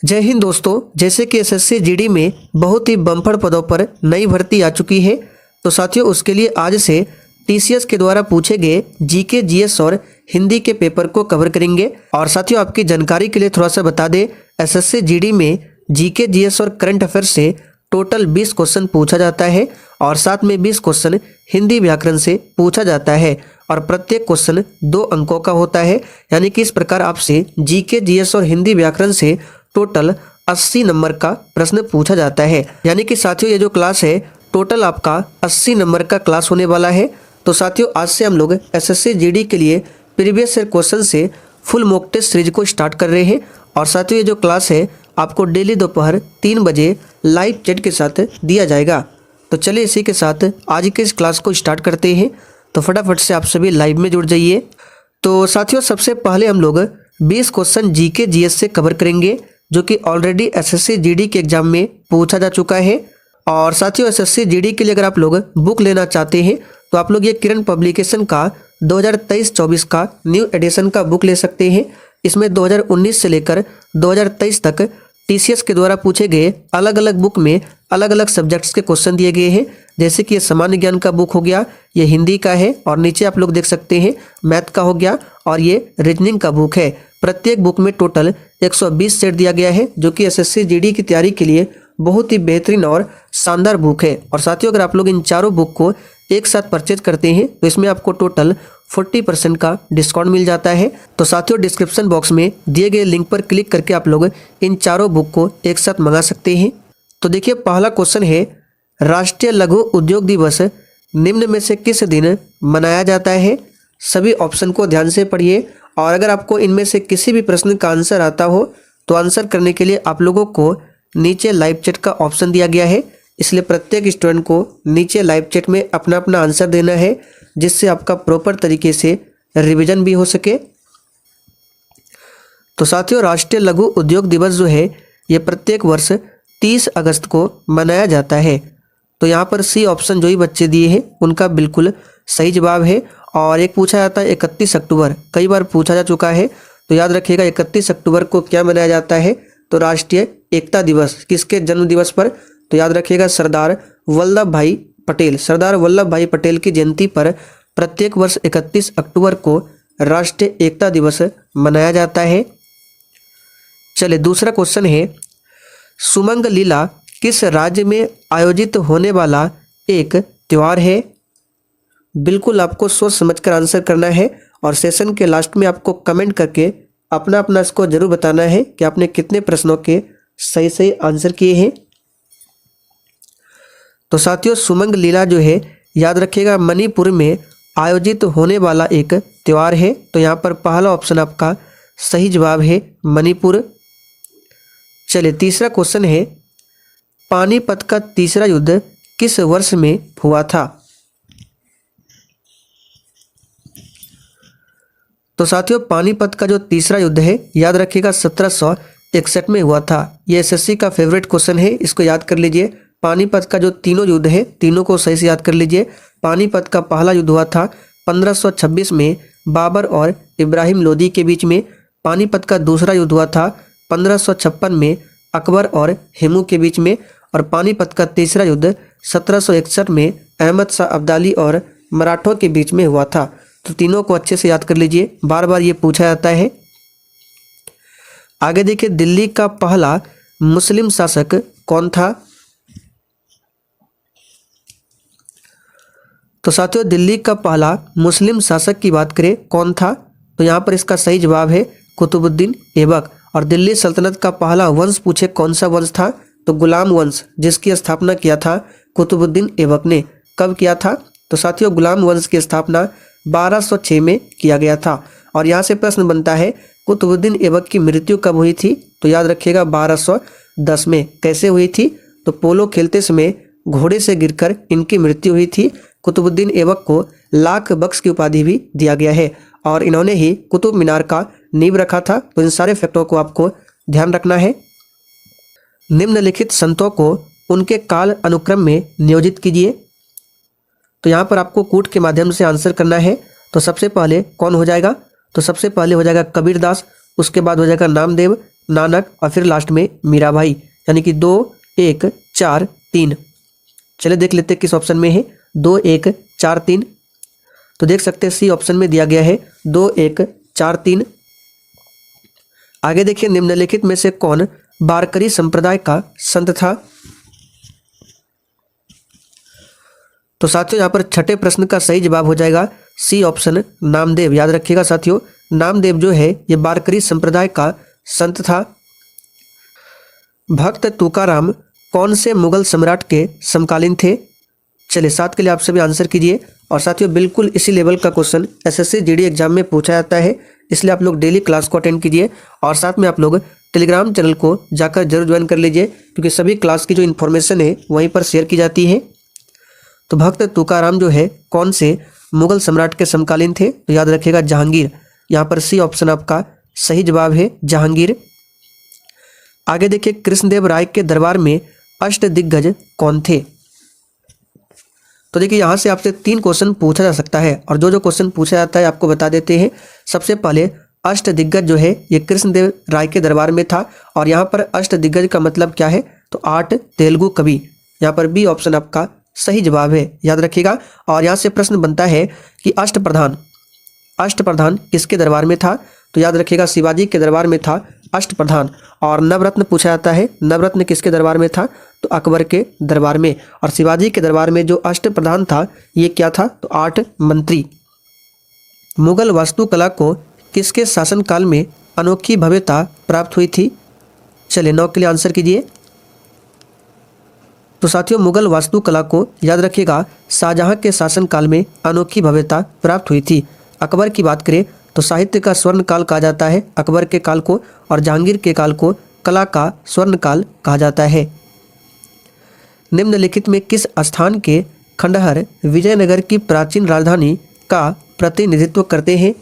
जय हिंद दोस्तों। जैसे कि एसएससी जीडी में बहुत ही बम्पर पदों पर नई भर्ती आ चुकी है, तो साथियों उसके लिए आज से टीसीएस के द्वारा पूछे गए जीके, जीएस और हिंदी के पेपर को कवर करेंगे। और साथियों आपकी जानकारी के लिए थोड़ा सा बता दें, एसएससी जीडी में जीके, जीएस और करंट अफेयर से टोटल 20 क्वेश्चन पूछा जाता है और साथ में 20 क्वेश्चन हिंदी व्याकरण से पूछा जाता है और प्रत्येक क्वेश्चन 2 अंकों का होता है। यानी कि इस प्रकार आपसे जीके, जीएस और हिंदी व्याकरण से टोटल 80 नंबर का प्रश्न पूछा जाता है। यानी कि साथियों ये जो क्लास है टोटल आपका 80 नंबर का क्लास होने वाला है। तो साथियों आज से हम लोग एसएससी जीडी के लिए प्रीवियस ईयर क्वेश्चन से फुल मॉक टेस्ट सीरीज को स्टार्ट कर रहे हैं। और साथियों ये जो क्लास है आपको डेली दोपहर 3 बजे लाइव चैट के साथ दिया जाएगा। तो चलिए इसी के साथ आज के इस क्लास को स्टार्ट करते हैं। तो फटाफट से आप सभी लाइव में जुड़ जाइए। तो साथियों सबसे पहले हम लोग 20 क्वेश्चन जीके, जीएस से कवर करेंगे जो कि ऑलरेडी एसएससी जीडी के एग्जाम में पूछा जा चुका है। और साथियों एसएससी जीडी के लिए अगर आप लोग बुक लेना चाहते हैं तो आप लोग ये किरण पब्लिकेशन का 2023-24 का न्यू एडिशन का बुक ले सकते हैं। इसमें 2019 से लेकर 2023 तक टीसीएस के द्वारा पूछे गए अलग अलग बुक में अलग अलग सब्जेक्ट्स के क्वेश्चन दिए गए हैं। जैसे कि ये सामान्य ज्ञान का बुक हो गया, ये हिंदी का है और नीचे आप लोग देख सकते हैं मैथ का हो गया और ये रीजनिंग का बुक है। प्रत्येक बुक में टोटल 120 सेट दिया गया है जो कि एसएससी जीडी की तैयारी के लिए बहुत ही बेहतरीन और शानदार बुक है। और साथियों अगर आप लोग इन चारों बुक को एक साथ परचेज करते हैं तो इसमें आपको टोटल 40% का डिस्काउंट मिल जाता है। तो साथियों डिस्क्रिप्शन बॉक्स में दिए गए लिंक पर क्लिक करके आप लोग इन चारों बुक को एक साथ मंगा सकते हैं। तो देखिए पहला क्वेश्चन है, राष्ट्रीय लघु उद्योग दिवस निम्न में से किस दिन मनाया जाता है? सभी ऑप्शन को ध्यान से पढ़िए और अगर आपको इनमें से किसी भी प्रश्न का आंसर आता हो तो आंसर करने के लिए आप लोगों को नीचे लाइव चैट का ऑप्शन दिया गया है। इसलिए प्रत्येक स्टूडेंट को नीचे लाइव चैट में अपना अपना आंसर देना है जिससे आपका प्रॉपर तरीके से रिवीजन भी हो सके। तो साथियों राष्ट्रीय लघु उद्योग दिवस जो है ये प्रत्येक वर्ष 30 अगस्त को मनाया जाता है। तो यहाँ पर सी ऑप्शन जो ही बच्चे दिए हैं उनका बिल्कुल सही जवाब है। और एक पूछा जाता है 31 अक्टूबर, कई बार पूछा जा चुका है तो याद रखिएगा 31 अक्टूबर को क्या मनाया जाता है? तो राष्ट्रीय एकता दिवस। किसके जन्म दिवस पर? तो याद रखिएगा सरदार वल्लभ भाई पटेल। सरदार वल्लभ भाई पटेल की जयंती पर प्रत्येक वर्ष 31 अक्टूबर को राष्ट्रीय एकता दिवस मनाया जाता है। चलिए दूसरा क्वेश्चन है, सुमंग लीला किस राज्य में आयोजित होने वाला एक त्योहार है? बिल्कुल आपको सोच समझकर आंसर करना है और सेशन के लास्ट में आपको कमेंट करके अपना अपना स्कोर जरूर बताना है कि आपने कितने प्रश्नों के सही सही आंसर किए हैं। तो साथियों सुमंग लीला जो है याद रखिएगा मणिपुर में आयोजित होने वाला एक त्योहार है। तो यहाँ पर पहला ऑप्शन आपका सही जवाब है मणिपुर। चलिए तीसरा क्वेश्चन है, पानीपत का तीसरा युद्ध किस वर्ष में हुआ था? तो साथियों पानीपत का जो तीसरा युद्ध है याद रखिएगा 1761 में हुआ था। ये एसएससी का फेवरेट क्वेश्चन है, इसको याद कर लीजिए। पानीपत का जो तीनों युद्ध है तीनों को सही से याद कर लीजिए। पानीपत का पहला युद्ध हुआ था 1526 में बाबर और इब्राहिम लोदी के बीच में। पानीपत का दूसरा युद्ध हुआ था 1556 में अकबर और हेमू के बीच में। और पानीपत का तीसरा युद्ध 1761 में अहमद शाह अब्दाली और मराठों के बीच में हुआ था। तो तीनों को अच्छे से याद कर लीजिए, बार बार ये पूछा जाता है। आगे देखिए, दिल्ली का पहला मुस्लिम शासक कौन था? तो साथियों दिल्ली का पहला मुस्लिम शासक की बात करें कौन था? तो यहाँ पर इसका सही जवाब है कुतुबुद्दीन ऐबक। और दिल्ली सल्तनत का पहला वंश पूछे कौन सा वंश था? तो गुलाम वंश, जिसकी स्थापना किया था कुतुबुद्दीन ऐबक ने। कब किया था? तो साथियों गुलाम वंश की स्थापना 1206 में किया गया था। और यहाँ से प्रश्न बनता है कुतुबुद्दीन ऐबक की मृत्यु कब हुई थी? तो याद रखिएगा 1210 में। कैसे हुई थी? तो पोलो खेलते समय घोड़े से गिरकर इनकी मृत्यु हुई थी। कुतुबुद्दीन ऐबक को लाख बख्श की उपाधि भी दिया गया है और इन्होंने ही कुतुब मीनार का नींव रखा था। तो इन सारे फैक्टों को आपको ध्यान रखना है। निम्नलिखित संतों को उनके काल अनुक्रम में नियोजित कीजिए। तो यहाँ पर आपको कूट के माध्यम से आंसर करना है। तो सबसे पहले कौन हो जाएगा? तो सबसे पहले हो जाएगा कबीरदास, उसके बाद हो जाएगा नामदेव, नानक और फिर लास्ट में मीराबाई, यानी कि 2 1 4 3। चलिए देख लेते हैं किस ऑप्शन में है 2 1 4 3। तो देख सकते हैं सी ऑप्शन में दिया गया है 2 1 4 3। आगे देखिए, निम्नलिखित में से कौन वारकरी संप्रदाय का संत था? तो साथियों यहाँ पर छठे प्रश्न का सही जवाब हो जाएगा सी ऑप्शन नामदेव। याद रखिएगा साथियों, नामदेव जो है ये वारकरी संप्रदाय का संत था। भक्त तुकाराम कौन से मुगल सम्राट के समकालीन थे? चलिए 7 के लिए आप सभी आंसर कीजिए। और साथियों बिल्कुल इसी लेवल का क्वेश्चन एसएससी जीडी एग्जाम में पूछा जाता है, इसलिए आप लोग डेली क्लास को अटेंड कीजिए और साथ में आप लोग टेलीग्राम चैनल को जाकर जरूर ज्वाइन कर लीजिए, क्योंकि सभी क्लास की जो इन्फॉर्मेशन है वहीं पर शेयर की जाती है। तो भक्त तुकाराम जो है कौन से मुगल सम्राट के समकालीन थे? तो याद रखिएगा जहांगीर। यहाँ पर सी ऑप्शन आपका सही जवाब है जहांगीर। आगे देखिए, कृष्णदेव राय के दरबार में अष्टदिग्गज कौन थे? तो देखिए यहाँ से आपसे 3 क्वेश्चन पूछा जा सकता है और जो क्वेश्चन पूछा जाता है आपको बता देते हैं। सबसे पहले अष्टदिग्गज जो है ये कृष्णदेव राय के दरबार में था, और यहाँ पर अष्टदिग्गज का मतलब क्या है? तो 8 तेलुगु कवि। यहाँ पर बी ऑप्शन आपका सही जवाब है, याद रखिएगा। और यहाँ से प्रश्न बनता है कि अष्टप्रधान किसके दरबार में था? तो याद रखिएगा शिवाजी के दरबार में था अष्टप्रधान। और नवरत्न पूछा जाता है, नवरत्न किसके दरबार में था? तो अकबर के दरबार में। और शिवाजी के दरबार में जो अष्टप्रधान था ये क्या था? तो 8 मंत्री। मुगल वास्तुकला को किसके शासनकाल में अनोखी भव्यता प्राप्त हुई थी? चलिए 9 के लिए आंसर कीजिए। तो साथियों मुगल वास्तुकला को याद रखिएगा शाहजहां के शासनकाल में अनोखी भव्यता प्राप्त हुई थी। अकबर की बात करें तो साहित्य का स्वर्ण काल कहा जाता है अकबर के काल को, और जहांगीर के काल को कला का स्वर्ण काल कहा जाता है। निम्नलिखित में किस स्थान के खंडहर विजयनगर की प्राचीन राजधानी का प्रतिनिधित्व करते हैं?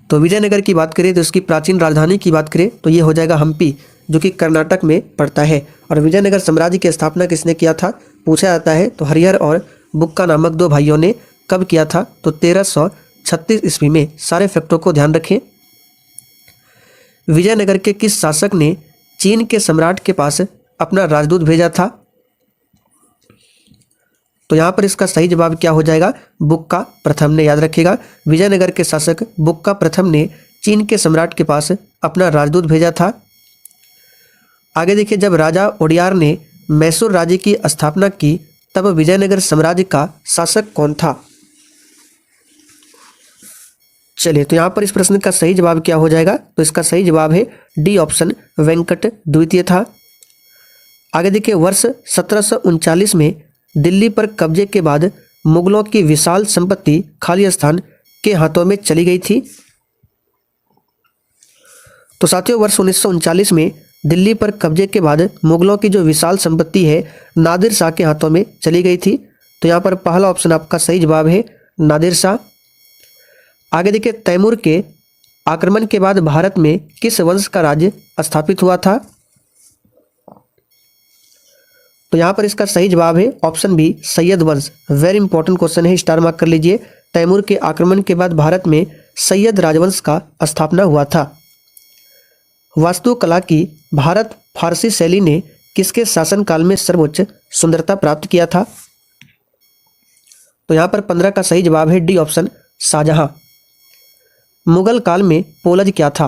तो विजयनगर की बात करें तो इसकी प्राचीन राजधानी की बात करें तो ये हो जाएगा हम्पी, जो कि कर्नाटक में पड़ता है। और विजयनगर साम्राज्य की स्थापना किसने किया था पूछा जाता है, तो हरिहर और बुक्का नामक 2 भाइयों ने कब किया था? तो 1336 ईस्वी में। सारे फैक्टों को ध्यान रखें। विजयनगर के किस शासक ने चीन के सम्राट के पास अपना राजदूत भेजा था? तो यहाँ पर इसका सही जवाब क्या हो जाएगा? बुक्का प्रथम ने। याद रखिएगा विजयनगर के शासक बुक्का प्रथम ने चीन के सम्राट के पास अपना राजदूत भेजा था। आगे देखिए, जब राजा ओडियार ने मैसूर राज्य की स्थापना की तब विजयनगर साम्राज्य का शासक कौन था? चलिए तो यहाँ पर इस प्रश्न का सही जवाब क्या हो जाएगा? तो इसका सही जवाब है डी ऑप्शन वेंकट द्वितीय था। आगे देखिए, वर्ष 1739 में दिल्ली पर कब्जे के बाद मुगलों की विशाल संपत्ति खालिस्तान के हाथों में चली गई थी। तो साथियों वर्ष 1939 में दिल्ली पर कब्जे के बाद मुगलों की जो विशाल संपत्ति है नादिर शाह के हाथों में चली गई थी। तो यहाँ पर पहला ऑप्शन आपका सही जवाब है नादिर शाह। आगे देखिए, तैमूर के आक्रमण के बाद भारत में किस वंश का राज्य स्थापित हुआ था? तो यहाँ पर इसका सही जवाब है ऑप्शन बी सैयद वंश। वेरी इंपॉर्टेंट क्वेश्चन है, स्टार मार्क कर लीजिए। तैमूर के आक्रमण के बाद भारत में सैयद राजवंश का स्थापना हुआ था। वास्तुकला की भारत फारसी शैली ने किसके शासनकाल में सर्वोच्च सुंदरता प्राप्त किया था? तो यहाँ पर 15 का सही जवाब है डी ऑप्शन शाहजहां। मुगल काल में पोलज क्या था?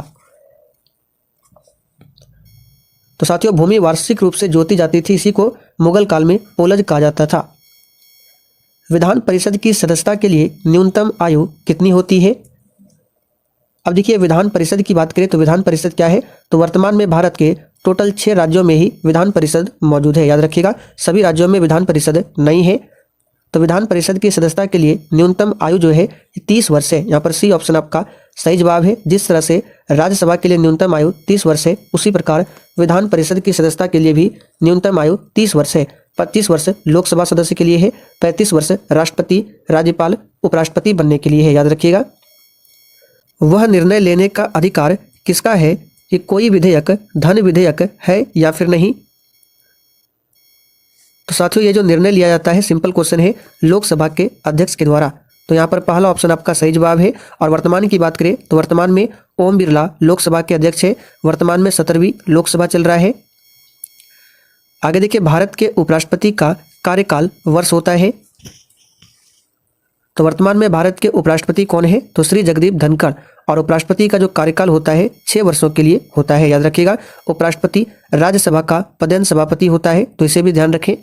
तो साथियों भूमि वार्षिक रूप से जोती जाती थी, इसी को मुगल काल में पोलज कहा जाता था। विधान परिषद की सदस्यता के लिए न्यूनतम आयु कितनी होती है? अब देखिए विधान परिषद की बात करें तो विधान परिषद क्या है? तो वर्तमान में भारत के टोटल 6 राज्यों में ही विधान परिषद मौजूद है। याद रखिएगा सभी राज्यों में विधान परिषद नहीं है। तो विधान परिषद की सदस्यता के लिए न्यूनतम आयु जो है 30 वर्ष है। यहाँ पर सी ऑप्शन आपका सही जवाब है। जिस तरह से राज्यसभा के लिए न्यूनतम आयु 30 वर्ष है, उसी प्रकार विधान परिषद की सदस्यता के लिए भी न्यूनतम आयु 30 वर्ष है। 25 वर्ष लोकसभा सदस्य के लिए है, 35 वर्ष राष्ट्रपति, राज्यपाल, उपराष्ट्रपति बनने के लिए है। याद रखिएगा वह निर्णय लेने का अधिकार किसका है कि कोई विधेयक धन विधेयक है या फिर नहीं? तो साथियों ये जो निर्णय लिया जाता है, सिंपल क्वेश्चन है, लोकसभा के अध्यक्ष के द्वारा। तो यहाँ पर पहला ऑप्शन आपका सही जवाब है। और वर्तमान की बात करें तो वर्तमान में ओम बिरला लोकसभा के अध्यक्ष है। वर्तमान में 17वीं लोकसभा चल रहा है। आगे देखिए, भारत के उपराष्ट्रपति का कार्यकाल वर्ष होता है। तो वर्तमान में भारत के उपराष्ट्रपति कौन है? तो श्री जगदीप धनखड़। और उपराष्ट्रपति का जो कार्यकाल होता है 6 वर्षों के लिए होता है, याद रखिएगा। उपराष्ट्रपति राज्यसभा का पदेन सभापति होता है, तो इसे भी ध्यान रखें।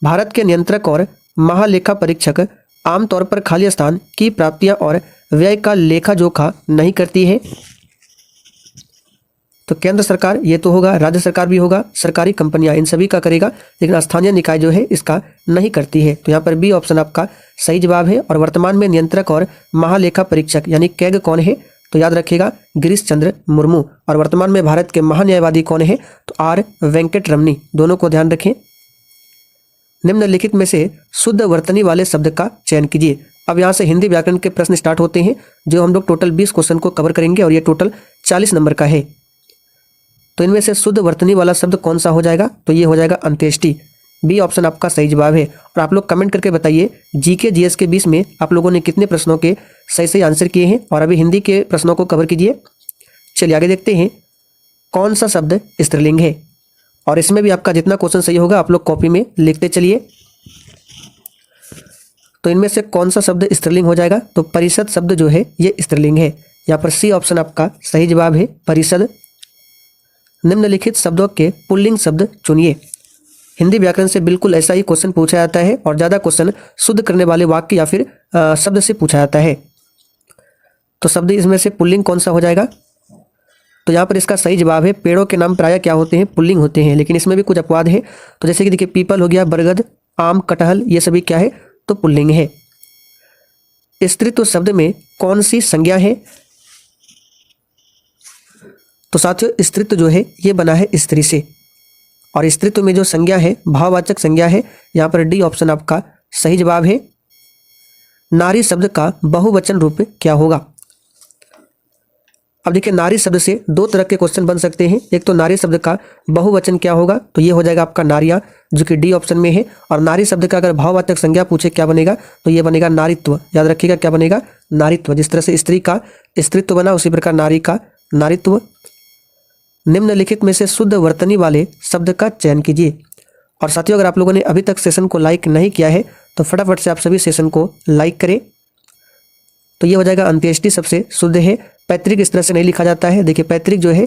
भारत के नियंत्रक और महालेखा परीक्षक आमतौर पर खाली स्थान की प्राप्तियां और व्यय का लेखा जोखा नहीं करती है। तो केंद्र सरकार ये तो होगा, राज्य सरकार भी होगा, सरकारी कंपनियां इन सभी का करेगा, लेकिन स्थानीय निकाय जो है इसका नहीं करती है। तो यहाँ पर बी ऑप्शन आपका सही जवाब है। और वर्तमान में नियंत्रक और महालेखा परीक्षक यानी कैग कौन है? तो याद रखिएगा गिरीश चंद्र मुर्मू। और वर्तमान में भारत के महान्यायवादी कौन है? तो आर वेंकट रमनी। दोनों को ध्यान रखें। निम्नलिखित में से शुद्ध वर्तनी वाले शब्द का चयन कीजिए। अब यहाँ से हिंदी व्याकरण के प्रश्न स्टार्ट होते हैं, जो हम लोग टोटल 20 क्वेश्चन को कवर करेंगे और ये टोटल 40 नंबर का है। तो इनमें से शुद्ध वर्तनी वाला शब्द कौन सा हो जाएगा? तो ये हो जाएगा अंत्येष्टि। बी ऑप्शन आपका सही जवाब है। और आप लोग कमेंट करके बताइए जीके जीएस के 20 में आप लोगों ने कितने प्रश्नों के सही सही आंसर किए हैं। और अभी हिंदी के प्रश्नों को कवर कीजिए। चलिए आगे देखते हैं, कौन सा शब्द स्त्रीलिंग है? और इसमें भी आपका जितना क्वेश्चन सही होगा आप लोग कॉपी में लिखते चलिए। तो इनमें से कौन सा शब्द स्त्रीलिंग हो जाएगा? तो परिषद शब्द जो है ये स्त्रीलिंग है। यहाँ पर सी ऑप्शन आपका सही जवाब है, परिषद। निम्नलिखित शब्दों के पुल्लिंग शब्द चुनिए। हिंदी व्याकरण से बिल्कुल ऐसा ही क्वेश्चन पूछा जाता है और ज़्यादा क्वेश्चन शुद्ध करने वाले वाक्य या फिर शब्द से पूछा जाता है। तो शब्द इसमें से पुल्लिंग कौन सा हो जाएगा? तो यहाँ पर इसका सही जवाब है, पेड़ों के नाम प्रायः क्या होते हैं? पुल्लिंग होते हैं। लेकिन इसमें भी कुछ अपवाद है। तो जैसे कि देखिए पीपल हो गया, बरगद, आम, कटहल, ये सभी क्या है? तो पुल्लिंग है। स्त्रीत्व शब्द में कौन सी संज्ञा है? तो साथियों स्त्रीत्व जो है ये बना है स्त्री से। और स्त्रीत्व में जो संज्ञा है भाववाचक संज्ञा है। यहाँ पर डी ऑप्शन आपका सही जवाब है। नारी शब्द का बहुवचन रूप क्या होगा? अब देखिए नारी शब्द से दो तरह के क्वेश्चन बन सकते हैं। एक तो नारी शब्द का बहुवचन क्या होगा? तो ये हो जाएगा आपका नारियां, जो कि डी ऑप्शन में है। और नारी शब्द का अगर भाववाचक संज्ञा पूछे क्या बनेगा? तो ये बनेगा नारीत्व। याद रखिएगा क्या बनेगा? नारीत्व। जिस तरह से स्त्री का स्त्रीत्व बना उसी प्रकार नारी का नारीत्व। निम्नलिखित में से शुद्ध वर्तनी वाले शब्द का चयन कीजिए। और साथियों अगर आप लोगों ने अभी तक सेशन को लाइक नहीं किया है तो फटाफट से आप सभी सेशन को लाइक करें। तो ये हो जाएगा अंत्येष्टि सबसे शुद्ध है। पैतृक इस तरह से नहीं लिखा जाता है। देखिए पैतृक जो है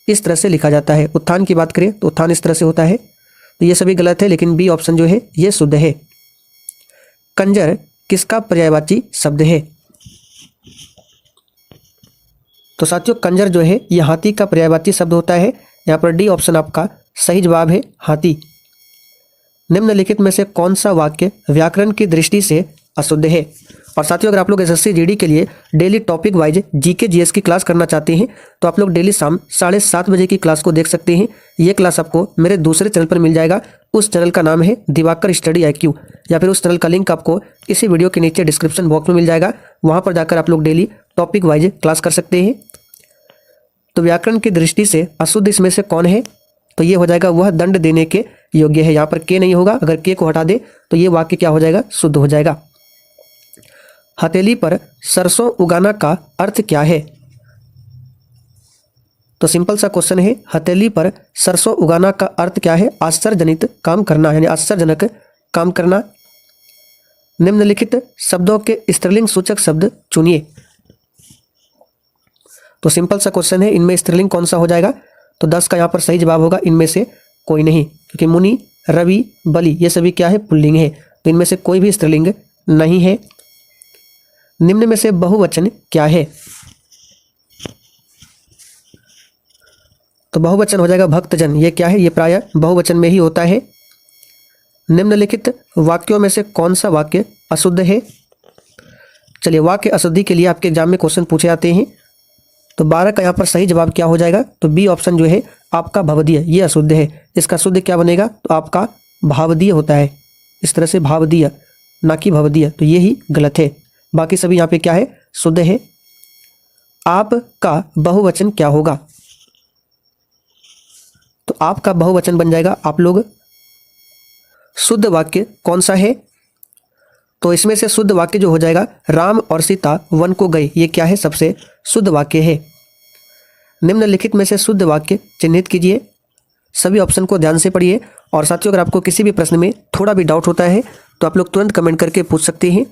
इस तरह से लिखा जाता है। उत्थान की बात करें तो उत्थान इस तरह से होता है। तो ये सभी गलत है, लेकिन बी ऑप्शन जो है ये शुद्ध है। कंजर किसका पर्यायवाची शब्द है? तो साथियों कंजर जो है ये हाथी का पर्यायवाची शब्द होता है। यहाँ पर डी ऑप्शन आपका सही जवाब है, हाथी। निम्नलिखित में से कौन सा वाक्य व्याकरण की दृष्टि से अशुद्ध है? और साथियों अगर आप लोग एसएससी जीडी के लिए daily topic wise GK GS की क्लास करना चाहते हैं तो आप लोग डेली शाम 7:30 बजे की क्लास को देख सकते हैं। ये क्लास आपको मेरे दूसरे चैनल पर मिल जाएगा। उस चैनल का नाम है दिवाकर स्टडी IQ, या फिर उस चैनल का लिंक आपको इसी वीडियो के नीचे डिस्क्रिप्शन बॉक्स में मिल जाएगा। वहाँ पर जाकर आप लोग डेली टॉपिक वाइज क्लास कर सकते हैं। तो व्याकरण की दृष्टि से अशुद्ध इसमें से कौन है? तो ये हो जाएगा वह दंड देने के योग्य है। यहाँ पर के नहीं होगा, अगर के को हटा दे तो ये वाक्य क्या हो जाएगा? शुद्ध हो जाएगा। हथेली पर सरसों उगाना का अर्थ क्या है? तो सिंपल सा क्वेश्चन है, हथेली पर सरसों उगाना का अर्थ क्या है? आश्चर्यजनित काम करना, यानी आश्चर्यजनक काम करना। निम्नलिखित शब्दों के स्त्रीलिंग सूचक शब्द चुनिए। तो सिंपल सा क्वेश्चन है, इनमें स्त्रीलिंग कौन सा हो जाएगा? तो 10 का यहाँ पर सही जवाब होगा इनमें से कोई नहीं, क्योंकि मुनि, रवि, बलि ये सभी क्या है? पुल्लिंग है। तो इनमें से कोई भी स्त्रीलिंग नहीं है। निम्न में से बहुवचन क्या है? तो बहुवचन हो जाएगा भक्तजन। ये क्या है? ये प्रायः बहुवचन में ही होता है। निम्नलिखित वाक्यों में से कौन सा वाक्य अशुद्ध है? चलिए वाक्य अशुद्धि के लिए आपके एग्जाम में क्वेश्चन पूछे जाते हैं। तो 12 का यहाँ पर सही जवाब क्या हो जाएगा? तो बी ऑप्शन जो है आपका भवदीय, ये अशुद्ध है। इसका शुद्ध क्या बनेगा? तो आपका भावदीय होता है। इस तरह से भावदीय, ना कि भवदीय। तो ये ही गलत है। बाकी सभी यहाँ पे क्या है? शुद्ध है। आप का बहुवचन क्या होगा? तो आप का बहुवचन बन जाएगा आप लोग। शुद्ध वाक्य कौन सा है? तो इसमें से शुद्ध वाक्य जो हो जाएगा, राम और सीता वन को गए, ये क्या है, सबसे शुद्ध वाक्य है। निम्नलिखित में से शुद्ध वाक्य चिन्हित कीजिए। सभी ऑप्शन को ध्यान से पढ़िए। और साथियों, अगर आपको किसी भी प्रश्न में थोड़ा भी डाउट होता है तो आप लोग तुरंत कमेंट करके पूछ सकते हैं।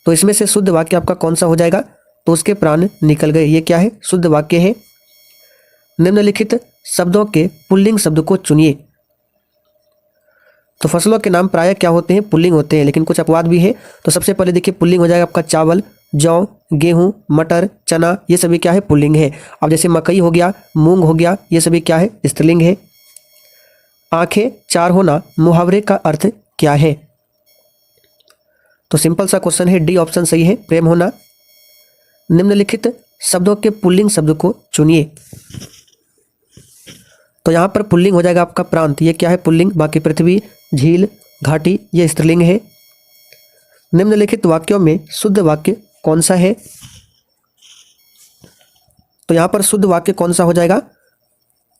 तो इसमें से शुद्ध वाक्य आपका कौन सा हो जाएगा, तो उसके प्राण निकल गए, ये क्या है, शुद्ध वाक्य है। निम्नलिखित शब्दों के पुल्लिंग शब्द को चुनिए। तो फसलों के नाम प्रायः क्या होते हैं, पुल्लिंग होते हैं, लेकिन कुछ अपवाद भी है। तो सबसे पहले देखिए पुल्लिंग हो जाएगा आपका चावल, जौ, गेहूं, मटर, चना, ये सभी क्या है, पुल्लिंग है। अब जैसे मकई हो गया, मूंग हो गया, ये सभी क्या है, स्त्रीलिंग है। आंखें चार होना मुहावरे का अर्थ क्या है, तो सिंपल सा क्वेश्चन है, डी ऑप्शन सही है, प्रेम होना। निम्नलिखित शब्दों के पुल्लिंग शब्द को चुनिए। तो यहाँ पर पुल्लिंग हो जाएगा आपका प्रांत, ये क्या है, पुल्लिंग। बाकी पृथ्वी, झील, घाटी, ये स्त्रीलिंग है। निम्नलिखित वाक्यों में शुद्ध वाक्य कौन सा है, तो यहाँ पर शुद्ध वाक्य कौन सा हो जाएगा,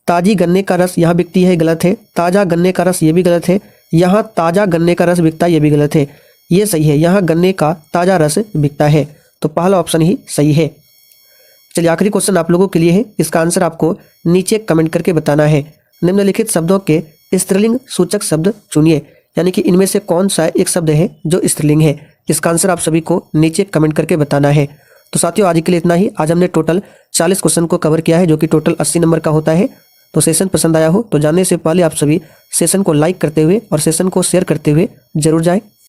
ताजी गन्ने का रस यहाँ बिकती है, गलत है। ताजा गन्ने का रस, ये भी गलत है। यहाँ ताजा गन्ने का रस बिकता है, ये भी गलत है। ये सही है, यहाँ गन्ने का ताजा रस बिकता है, तो पहला ऑप्शन ही सही है। चलिए आखिरी क्वेश्चन आप लोगों के लिए है, इसका आंसर आपको नीचे कमेंट करके बताना है। निम्नलिखित शब्दों के स्त्रीलिंग सूचक शब्द चुनिए, यानी कि इनमें से कौन सा एक शब्द है जो स्त्रीलिंग है। इसका आंसर आप सभी को नीचे कमेंट करके बताना है। तो साथियों, आज के लिए इतना ही। आज हमने टोटल 40 क्वेश्चन को कवर किया है, जो कि टोटल 80 नंबर का होता है। तो सेशन पसंद आया हो तो जानने से पहले आप सभी सेशन को लाइक करते हुए और सेशन को शेयर करते हुए जरूर जाएं।